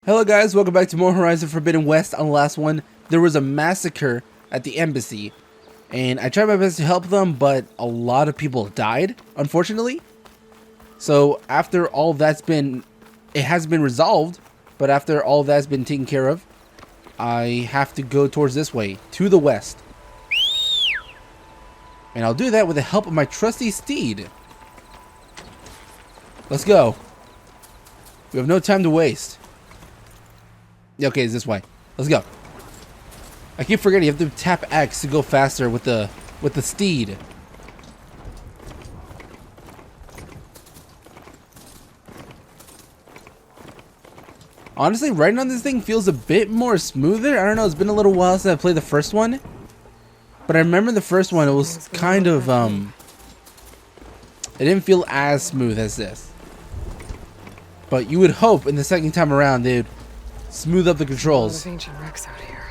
Hello guys, welcome back to more Horizon Forbidden West. On the last one, there was a massacre at the embassy, and I tried my best to help them, but a lot of people died, unfortunately. So after all that's been, it has been resolved, but after all that's been taken care of, I have to go towards this way, to the west. And I'll do that with the help of my trusty steed. Let's go. We have no time to waste. Okay, it's this way. Let's go. I keep forgetting you have to tap X to go faster with the steed. Honestly, riding on this thing feels a bit more smoother. I don't know, it's been a little while since I played the first one. But I remember the first one, it was kind of, it didn't feel as smooth as this. But you would hope in the second time around, they'd smooth up the controls. A lot of ancient wrecks out here.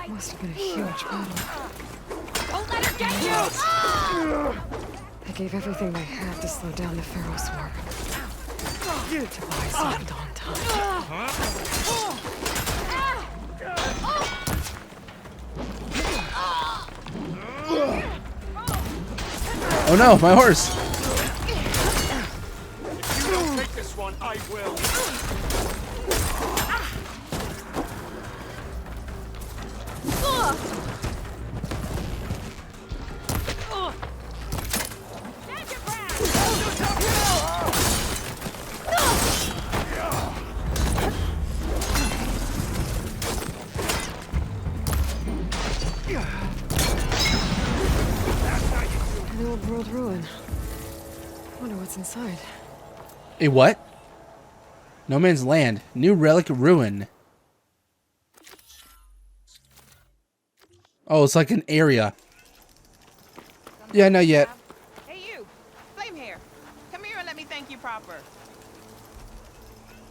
Must have been a huge battle. Don't let him get you! They gave everything they had to slow down the Pharaoh swarm. Tobias left on time. Oh no, my horse! If you don't take this one, I will. An old world ruin. Wonder what's inside. A what? No Man's Land. New relic ruin. Oh, it's like an area. Yeah, not yet. Hey you! Flame hair! Come here and let me thank you proper.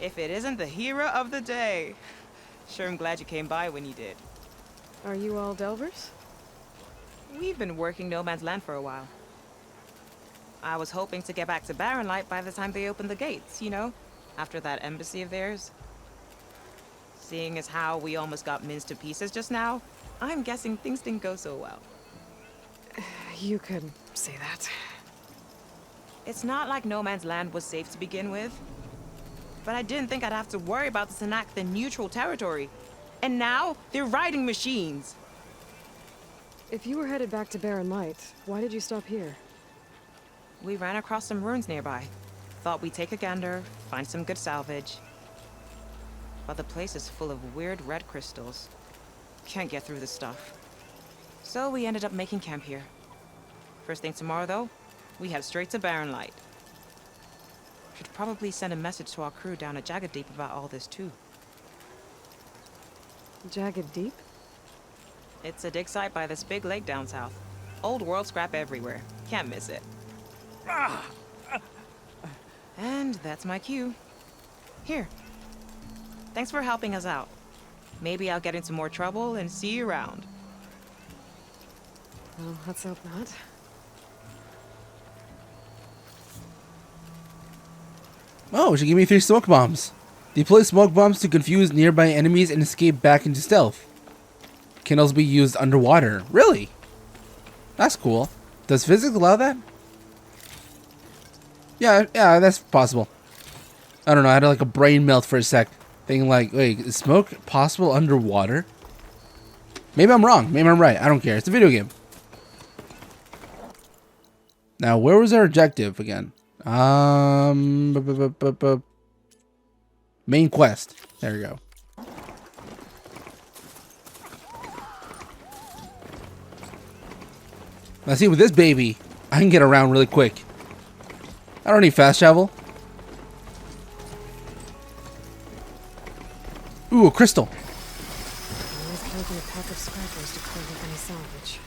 If it isn't the hero of the day. Sure I'm glad you came by when you did. Are you all Delvers? We've been working No Man's Land for a while. I was hoping to get back to Barren Light by the time they opened the gates, you know? After that embassy of theirs. Seeing as how we almost got minced to pieces just now, I'm guessing things didn't go so well. You could say that. It's not like No Man's Land was safe to begin with. But I didn't think I'd have to worry about this enact the neutral territory. And now, they're riding machines. If you were headed back to Barren Light, why did you stop here? We ran across some ruins nearby. Thought we'd take a gander, find some good salvage. But the place is full of weird red crystals. Can't get through the stuff. So we ended up making camp here. First thing tomorrow, though, we head straight to Barren Light. Should probably send a message to our crew down at Jagged Deep about all this, too. Jagged Deep? It's a dig site by this big lake down south. Old world scrap everywhere. Can't miss it. And that's my cue. Here. Thanks for helping us out. Maybe I'll get into more trouble and see you around. Well, let's hope not. Oh, she gave me 3 smoke bombs. Deploy smoke bombs to confuse nearby enemies and escape back into stealth. Can also be used underwater. Really? That's cool. Does physics allow that? Yeah, that's possible. I don't know, I had like a brain melt for a sec. Thinking like, wait, is smoke possible underwater? Maybe I'm wrong. Maybe I'm right. I don't care. It's a video game. Now, where was our objective again? Main quest. There we go. Now see, with this baby, I can get around really quick. I don't need fast travel. Ooh, a crystal. Always counting a pack of scrappers to clear up any salvage.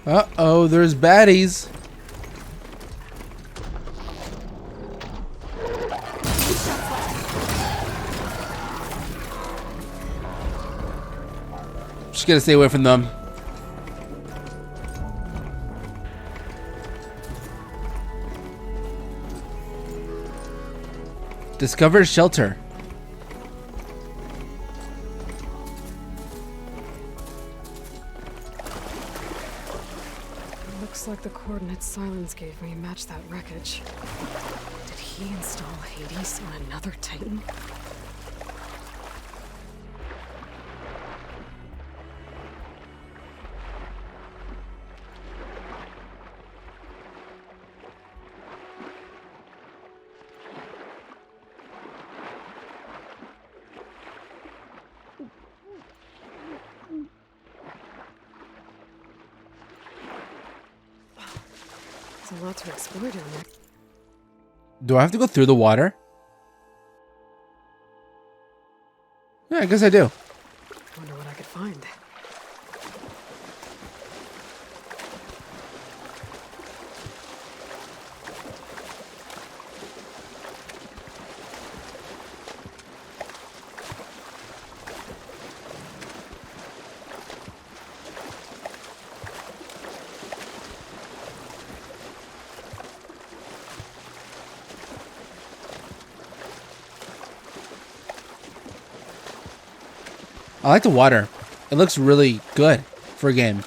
Uh-oh, there's baddies. Just gotta stay away from them. Discover shelter. Looks like the coordinates Silence gave me match that wreckage. Did he install Hades on another Titan? There's a lot to explore down there. Do I have to go through the water? Yeah, I guess I do. Wonder what I could find. I like the water. It looks really good for a game.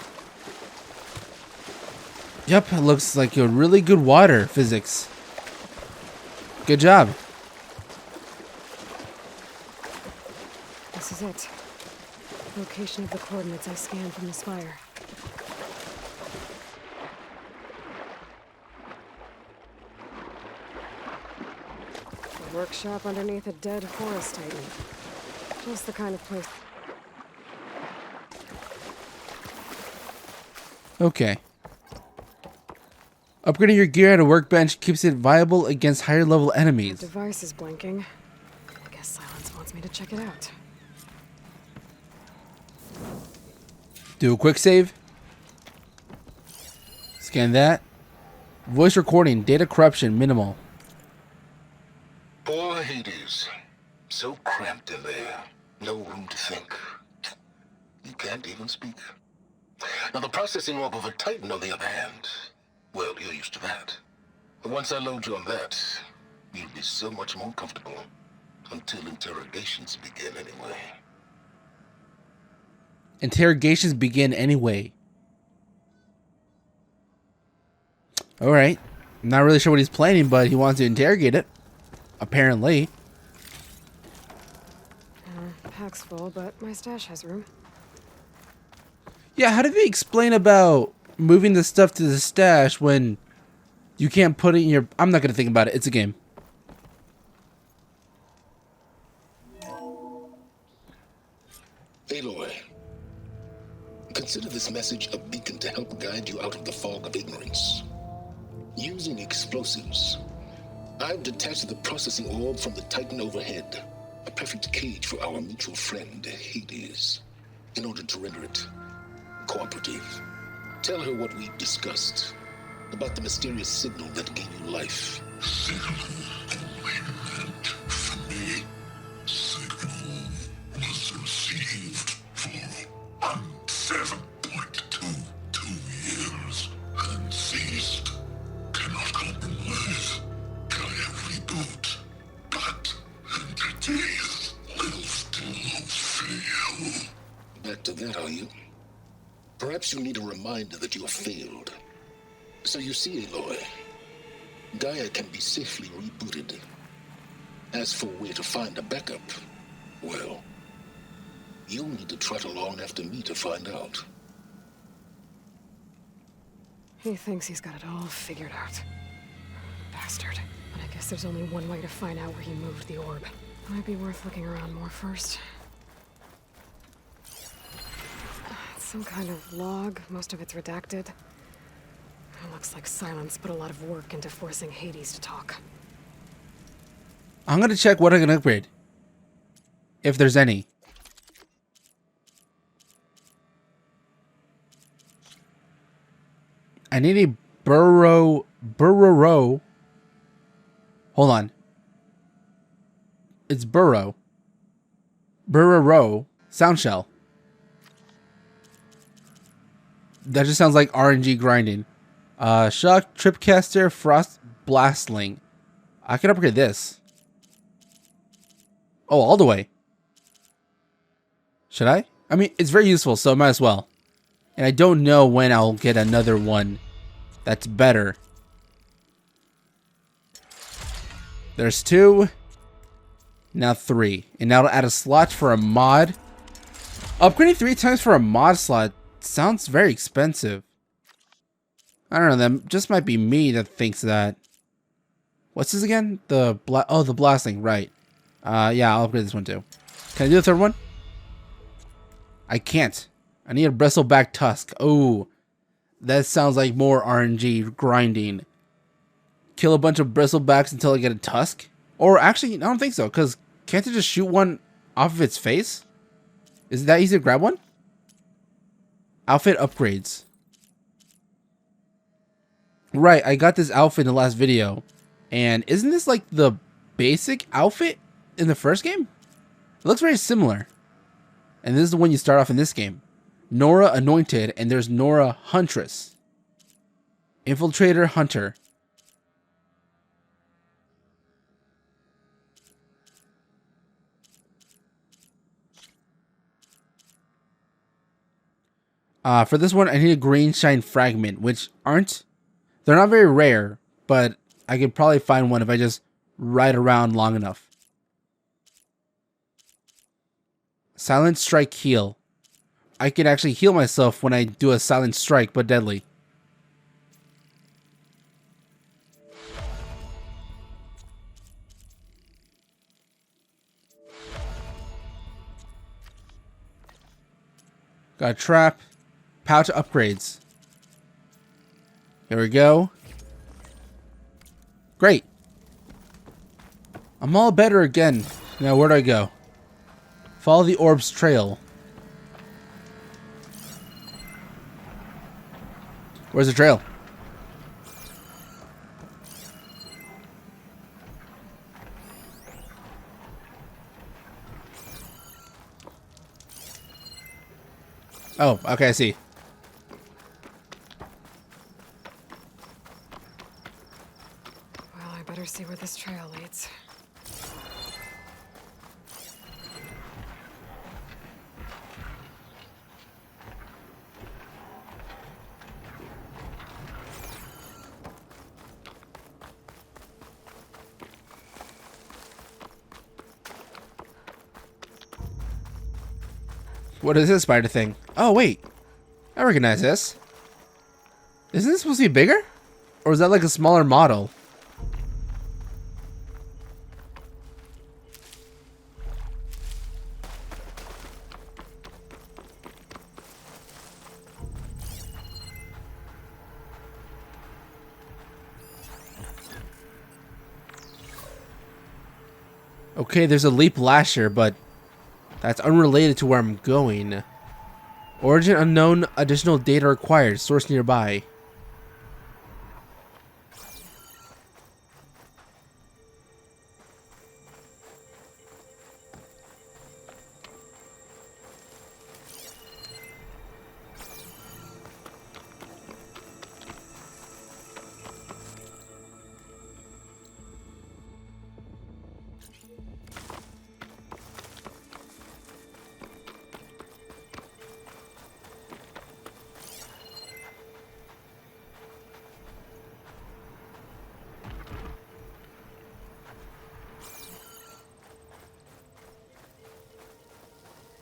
Yep, it looks like a really good water physics. Good job. This is it. Location of the coordinates I scanned from the spire. A workshop underneath a dead forest titan. Just the kind of place. Okay. Upgrading your gear at a workbench keeps it viable against higher level enemies. Device is blinking. I guess Silence wants me to check it out. Do a quick save. Scan that. Voice recording, data corruption, minimal. Poor Hades. So cramped in there. No room to think. You can't even speak. Now the processing orb of a Titan, on the other hand, well, you're used to that. But once I load you on that, you'll be so much more comfortable. Until interrogations begin anyway. Interrogations begin anyway. Alright. I'm not really sure what he's planning, but he wants to interrogate it. Apparently. Pack's full, but my stash has room. Yeah, how did they explain about moving the stuff to the stash when you can't put it in your... I'm not going to think about it. It's a game. Aloy, consider this message a beacon to help guide you out of the fog of ignorance. Using explosives, I've detached the processing orb from the Titan overhead, a perfect cage for our mutual friend, Hades, in order to render it cooperative. Tell her what we discussed about the mysterious signal that gave you life. Signal only meant for me. Signal was received for 7.22 years and ceased. Cannot compromise. Gaia reboot. But entities will still fail. Back to that, are you? Perhaps you need a reminder that you have failed. So you see, Aloy, Gaia can be safely rebooted. As for where to find a backup, well, you'll need to trot along after me to find out. He thinks he's got it all figured out. Bastard. But I guess there's only one way to find out where he moved the orb. Might be worth looking around more first. Some kind of log, most of it's redacted. It looks like Silence put a lot of work into forcing Hades to talk. I'm going to check what I can upgrade. If there's any. I need a burrow. Hold on. It's burrow sound shell. That just sounds like RNG grinding. Shock, tripcaster, frost, blastling. I can upgrade this. Oh, all the way. Should I? I mean, it's very useful, so might as well. And I don't know when I'll get another one that's better. There's 2. Now 3. And now to add a slot for a mod. Upgrading 3 times for a mod slot sounds very expensive. I don't know, that just might be me that thinks that. What's this again? The blasting, right. Yeah, I'll upgrade this one too. Can I do the third one? I can't. I need a bristleback tusk. Oh, that sounds like more RNG grinding. Kill a bunch of bristlebacks until I get a tusk? Or actually, I don't think so, because can't I just shoot one off of its face? Is it that easy to grab one? Outfit upgrades. Right, I got this outfit in the last video. And isn't this like the basic outfit in the first game? It looks very similar. And this is the one you start off in this game. Nora Anointed, and there's Nora Huntress. Infiltrator Hunter. For this one, I need a green shine fragment, which they're not very rare, but I could probably find one if I just ride around long enough. Silent strike heal. I can actually heal myself when I do a silent strike, but deadly. Got a trap. Pouch upgrades. Here we go. Great. I'm all better again. Now where do I go? Follow the orb's trail. Where's the trail? Oh, okay, I see. Well, I better see where this trail leads. What is this spider thing? Oh, wait. I recognize this. Isn't this supposed to be bigger? Or is that like a smaller model? Okay, there's a leap lasher, but that's unrelated to where I'm going. Origin unknown, additional data required, source nearby.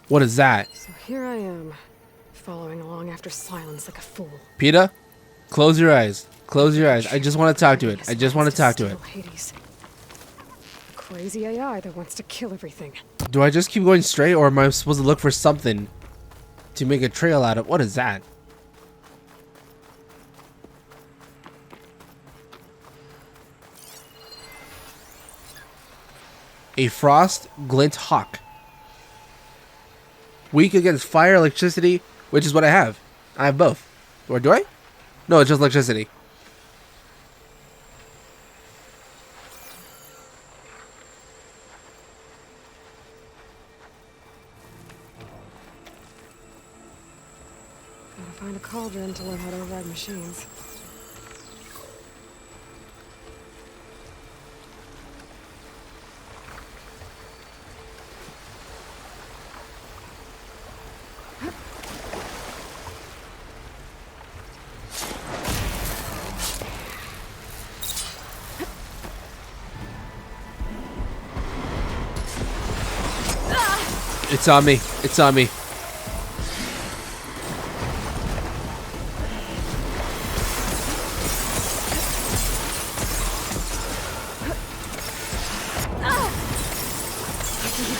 What is that? So here I am, following along after Silence like a fool. PETA, close your eyes. Close your eyes. I just want to talk to it. I just want to talk to it. Hades. A crazy AI that wants to kill everything. Do I just keep going straight, or am I supposed to look for something to make a trail out of? What is that? A frost glint hawk. Weak against fire, electricity, which is what I have. I have both. Or do I? No, it's just electricity. Gotta find a cauldron to learn how to override machines. It's on me. It's on me.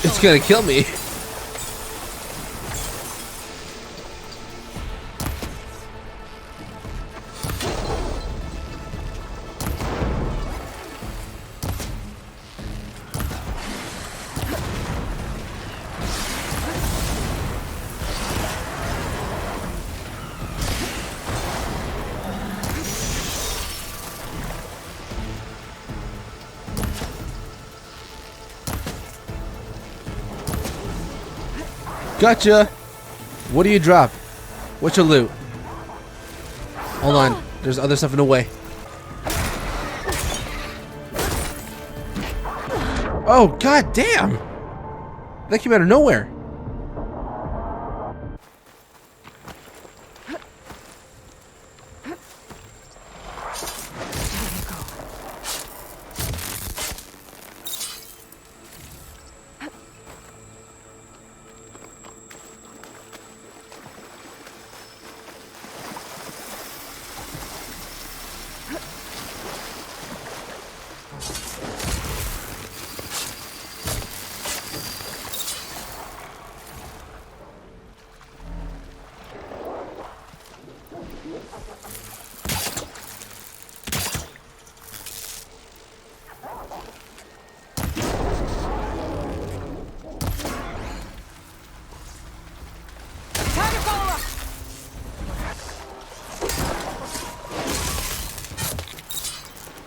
It's gonna kill me. Gotcha! What do you drop? What's your loot? Hold on. There's other stuff in the way. Oh, god damn! That came out of nowhere.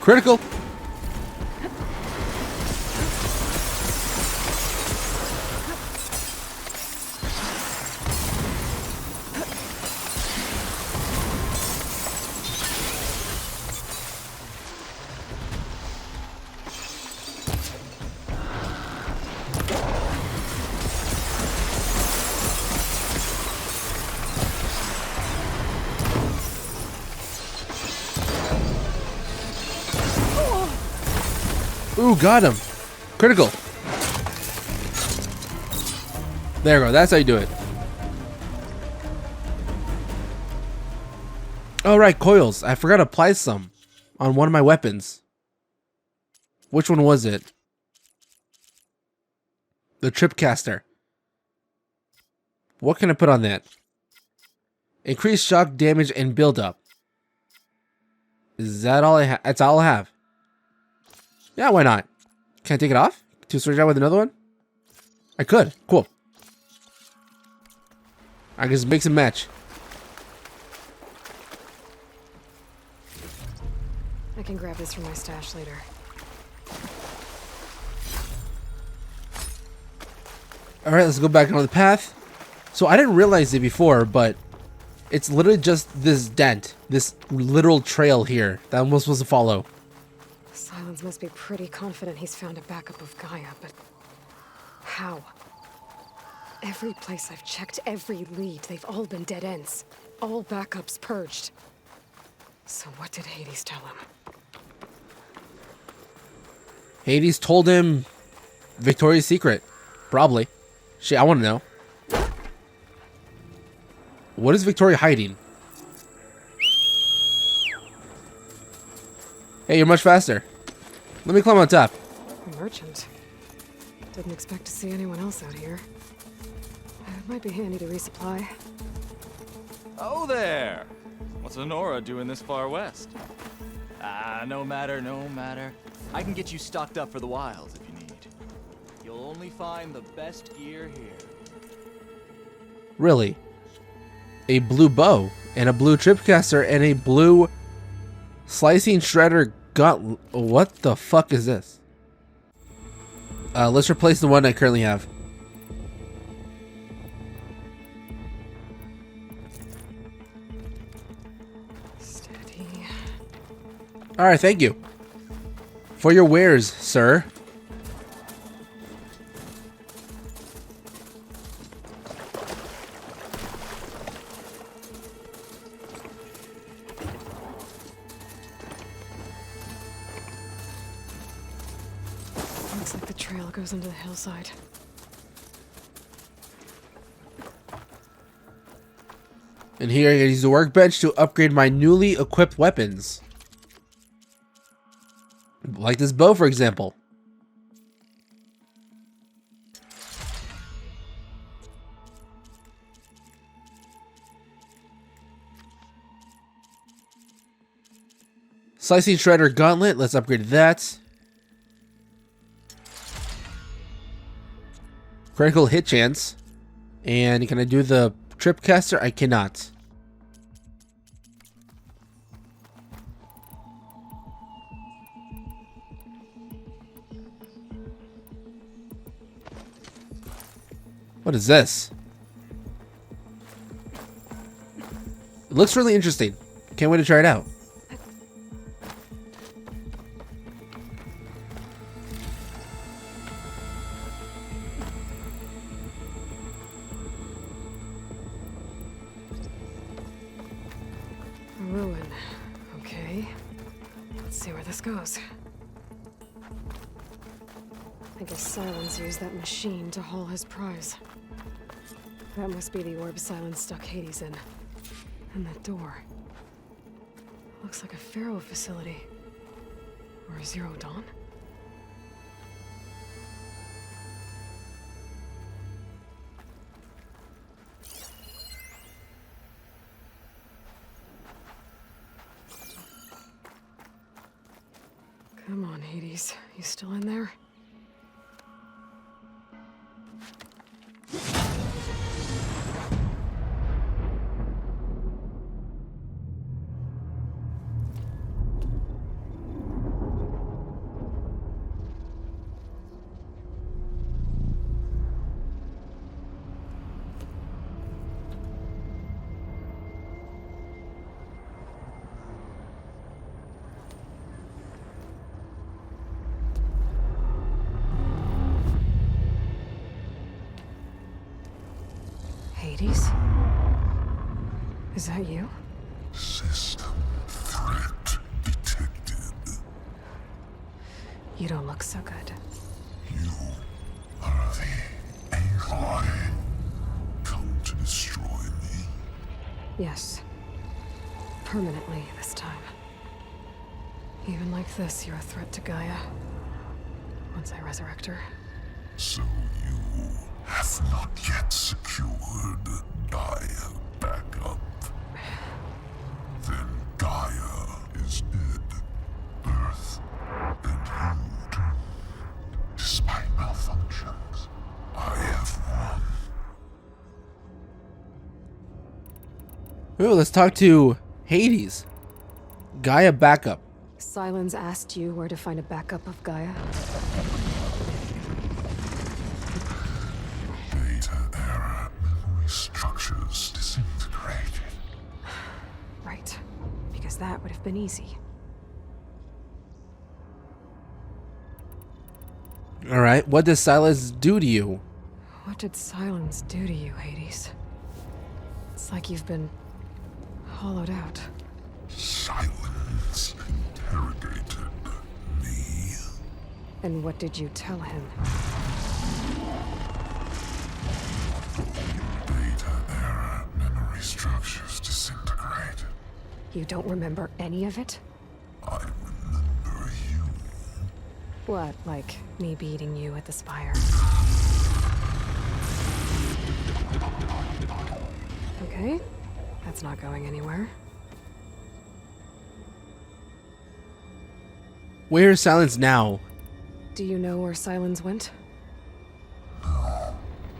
Critical. Ooh, got him. Critical. There we go. That's how you do it. Oh, right. Coils. I forgot to apply some on one of my weapons. Which one was it? The Tripcaster. What can I put on that? Increased shock damage and buildup. Is that all I have? That's all I have. Yeah, why not? Can I take it off to switch out with another one? I could. Cool. I can just mix and match. I can grab this from my stash later. Alright, let's go back on the path. So I didn't realize it before, but it's literally just this dent. This literal trail here that I'm supposed to follow. Silence must be pretty confident he's found a backup of Gaia, but how? Every place I've checked, every lead, they've all been dead ends. All backups purged. So what did Hades tell him? Hades told him Victoria's secret. Probably. Shit, I want to know. What is Victoria hiding? Hey, you're much faster. Let me climb on top. A merchant. Didn't expect to see anyone else out here. It might be handy to resupply. Oh there! What's a Nora doing this far west? Ah, no matter, no matter. I can get you stocked up for the wilds if you need. You'll only find the best gear here. Really? A blue bow and a blue tripcaster and a blue slicing shredder gun. What the fuck is this? Let's replace the one I currently have. Steady. Alright, thank you. For your wares, sir. Looks like the trail goes into the hillside. And here I use the workbench to upgrade my newly equipped weapons. Like this bow, for example. Slicing shredder gauntlet, let's upgrade that. Critical hit chance. And can I do the tripcaster? I cannot. What is this? It looks really interesting. Can't wait to try it out. A ruin. Okay. Let's see where this goes. I guess Silence used that machine to haul his prize. That must be the orb Silence stuck Hades in. And that door. Looks like a Pharaoh facility. Or a Zero Dawn? Come on, Hades. You still in there? Hades? Is that you? System threat detected. You don't look so good. You are the Aloy. Come to destroy me. Yes. Permanently this time. Even like this, you're a threat to Gaia. Once I resurrect her. So you have not yet secured Gaia backup. Then Gaia is dead. Earth and you too. Despite malfunctions, I have won. Ooh, let's talk to Hades. Gaia backup. Silence asked you where to find a backup of Gaia. Beta era memory structures disintegrated. Right. Because that would have been easy. Alright, what does Silas do to you? What did Silence do to you, Hades? It's like you've been hollowed out. Silence interrogated me. And what did you tell him? Beta era memory structures disintegrated. You don't remember any of it? I remember you. What, like me beating you at the spire? Okay, that's not going anywhere. Where is Silence now? Do you know where Silence went? No,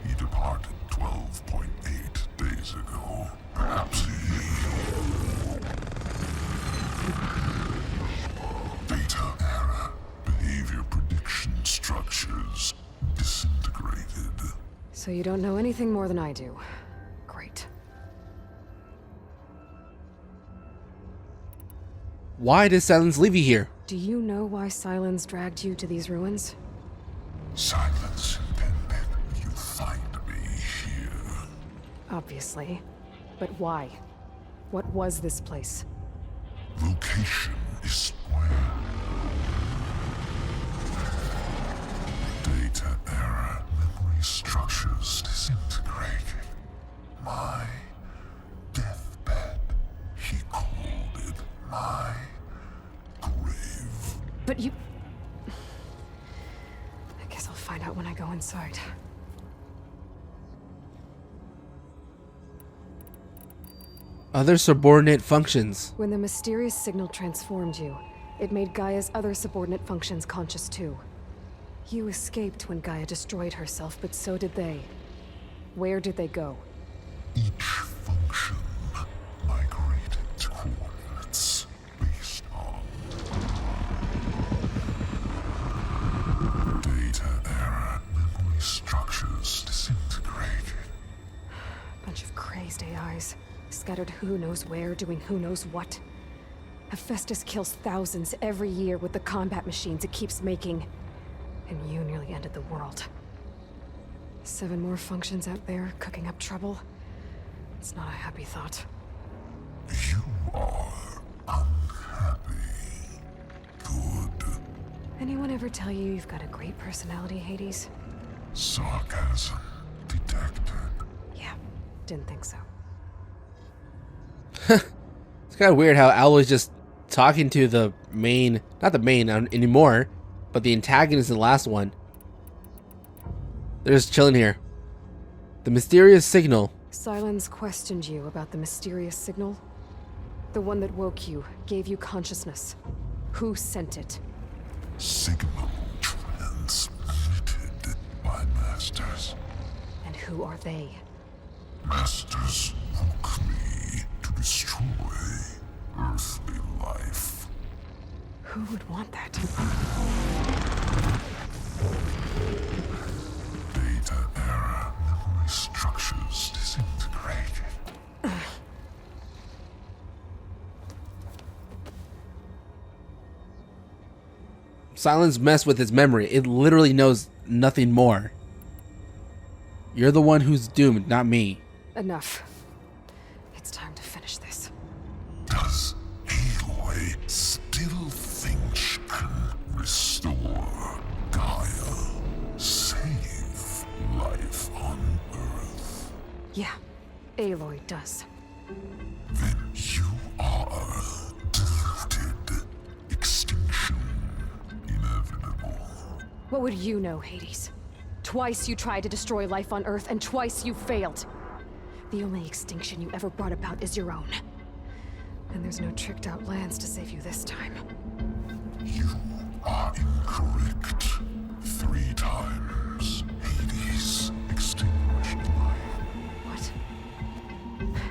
he departed 12.8 days ago. Perhaps he... Data error. Behavior prediction structures disintegrated. So you don't know anything more than I do. Great. Why did Silence leave you here? Do you know why Silence dragged you to these ruins? Silence intended you find me here. Obviously. But why? What was this place? Location is where data error, memory structures disintegrated. My deathbed, he called it my grave. But you... I guess I'll find out when I go inside. Other subordinate functions. When the mysterious signal transformed you, it made Gaia's other subordinate functions conscious too. You escaped when Gaia destroyed herself, but so did they. Where did they go? Each function migrated to coordinates based on data error, memory structures disintegrated. Bunch of crazed AIs, scattered who knows where, doing who knows what. Hephaestus kills thousands every year with the combat machines it keeps making. And you nearly ended the world. 7 more functions out there, cooking up trouble. It's not a happy thought. You are unhappy. Good. Anyone ever tell you you've got a great personality, Hades? Sarcasm detected. Yeah, didn't think so. It's kind of weird how Aloy's just talking to the main, not the main anymore, but the antagonist in the last one. They're just chilling here. The mysterious signal. Silence questioned you about the mysterious signal? The one that woke you, gave you consciousness. Who sent it? Signal transmitted by masters. And who are they? Masters woke me to destroy earthly life. Who would want that? Data error, memory structures disintegrated. Silence messed with its memory. It literally knows nothing more. You're the one who's doomed, not me. Enough. It's time to finish this. Does Aloy still think she can restore Gaia? Save life on Earth? Yeah, Aloy does. Then you are deluded. Extinction inevitable. What would you know, Hades? Twice you tried to destroy life on Earth, and twice you failed. The only extinction you ever brought about is your own. And there's no tricked-out lands to save you this time. You are incorrect. 3 times. Hades extinguished life. What?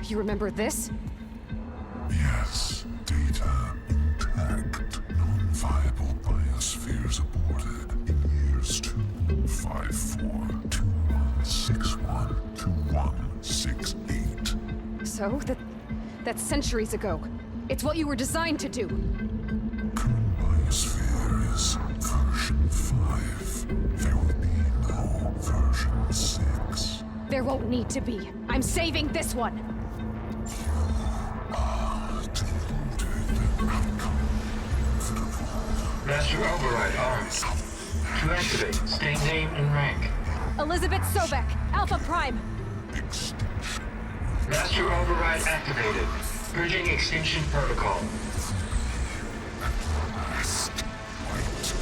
You remember this? Yes, data intact. Non-viable biospheres aborted in years 2154, 2161, 2168. So, that's centuries ago. It's what you were designed to do. Current biosphere is version 5. There will be no version 6. There won't need to be. I'm saving this one. Deluded outcome inevitable. Master override armed. To activate, state name and rank. Elizabeth Sobek, Alpha Prime. Extinction. Master override activated. Purging extinction protocol. Last light.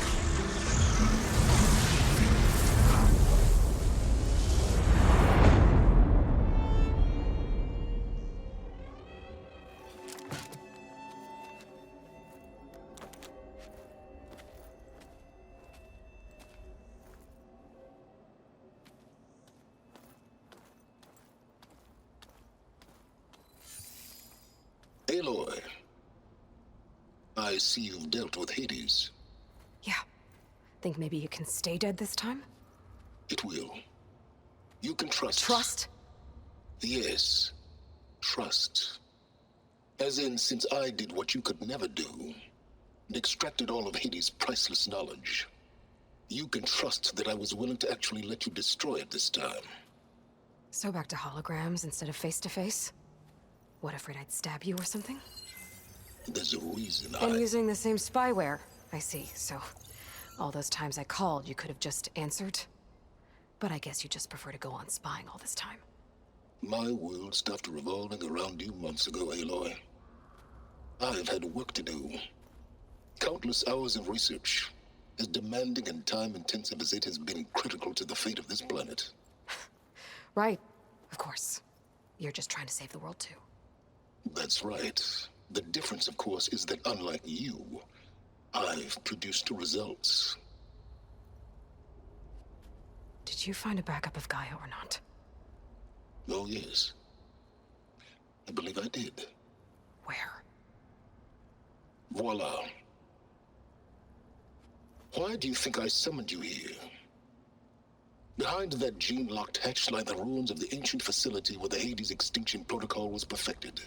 I see you've dealt with Hades. Yeah. Think maybe it can stay dead this time? It will. You can trust. Trust? Yes. Trust. As in, since I did what you could never do, and extracted all of Hades' priceless knowledge, you can trust that I was willing to actually let you destroy it this time. So back to holograms instead of face-to-face? What, afraid I'd stab you or something? There's a reason And using the same spyware. I see, so all those times I called, you could have just answered? But I guess you just prefer to go on spying all this time. My world stopped revolving around you months ago, Aloy. I've had work to do. Countless hours of research, as demanding and time-intensive as it has been critical to the fate of this planet. Right, of course. You're just trying to save the world too. That's right. The difference, of course, is that unlike you, I've produced results. Did you find a backup of Gaia or not? Oh, yes. I believe I did. Where? Voila. Why do you think I summoned you here? Behind that gene-locked hatch lie the ruins of the ancient facility where the Hades extinction protocol was perfected.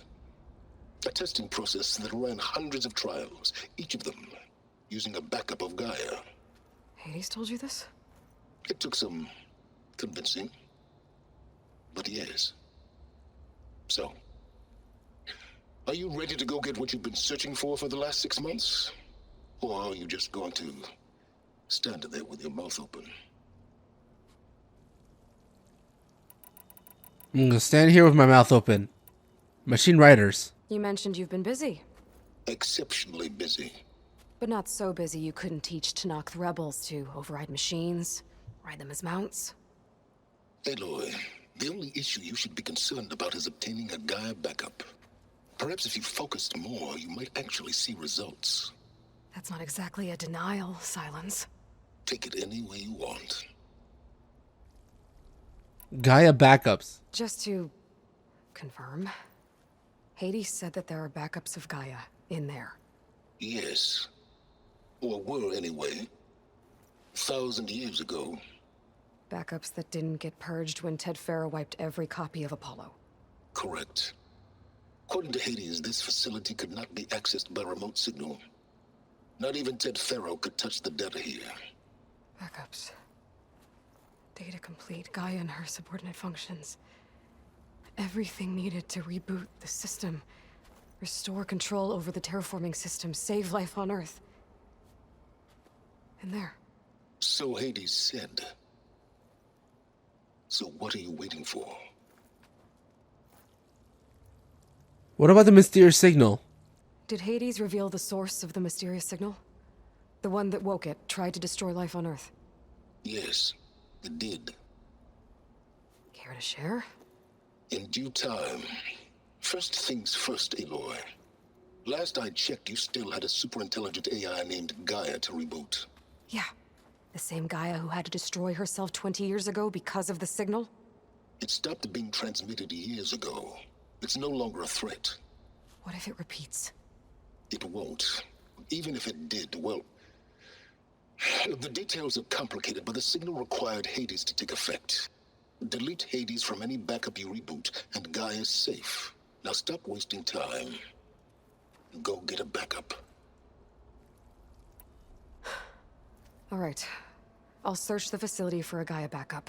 A testing process that ran hundreds of trials, each of them using a backup of Gaia. Hades told you this? It took some convincing, but yes. So, are you ready to go get what you've been searching for the last 6 months? Or are you just going to stand there with your mouth open? I'm gonna stand here with my mouth open. Machine Riders. You mentioned you've been busy. Exceptionally busy. But not so busy you couldn't teach Tanakh the rebels to override machines, ride them as mounts. Aloy, the only issue you should be concerned about is obtaining a Gaia backup. Perhaps if you focused more, you might actually see results. That's not exactly a denial, Silence. Take it any way you want. Gaia backups. Just to confirm, Hades said that there are backups of Gaia in there. Yes. Or were anyway. 1,000 years ago. Backups that didn't get purged when Ted Farrow wiped every copy of Apollo. Correct. According to Hades, this facility could not be accessed by remote signal. Not even Ted Farrow could touch the data here. Backups. Data complete, Gaia and her subordinate functions. Everything needed to reboot the system. Restore control over the terraforming system, save life on Earth. And there. So Hades said. So what are you waiting for? What about the mysterious signal? Did Hades reveal the source of the mysterious signal? The one that woke it, tried to destroy life on Earth? Yes, it did. Care to share? In due time. First things first, Aloy. Last I checked, you still had a super-intelligent AI named Gaia to reboot. Yeah. The same Gaia who had to destroy herself 20 years ago because of the signal? It stopped being transmitted years ago. It's no longer a threat. What if it repeats? It won't. Even if it did, well... The details are complicated, but the signal required Hades to take effect. Delete Hades from any backup you reboot, and Gaia's safe. Now stop wasting time. Go get a backup. All right. I'll search the facility for a Gaia backup.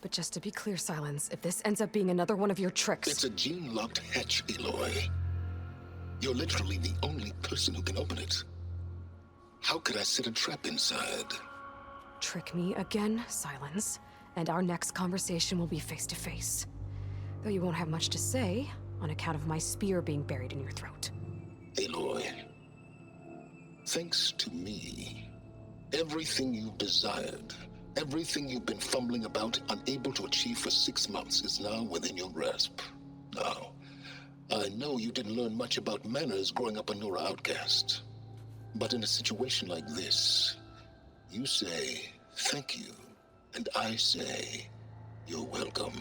But just to be clear, Silence, if this ends up being another one of your tricks... It's a gene-locked hatch, Aloy. You're literally the only person who can open it. How could I set a trap inside? Trick me again, Silence, and our next conversation will be face-to-face. Though you won't have much to say, on account of my spear being buried in your throat. Aloy, thanks to me, everything you've desired, everything you've been fumbling about, unable to achieve for 6 months, is now within your grasp. Now, I know you didn't learn much about manners growing up a Nora outcast. But in a situation like this, you say, thank you, and I say, you're welcome.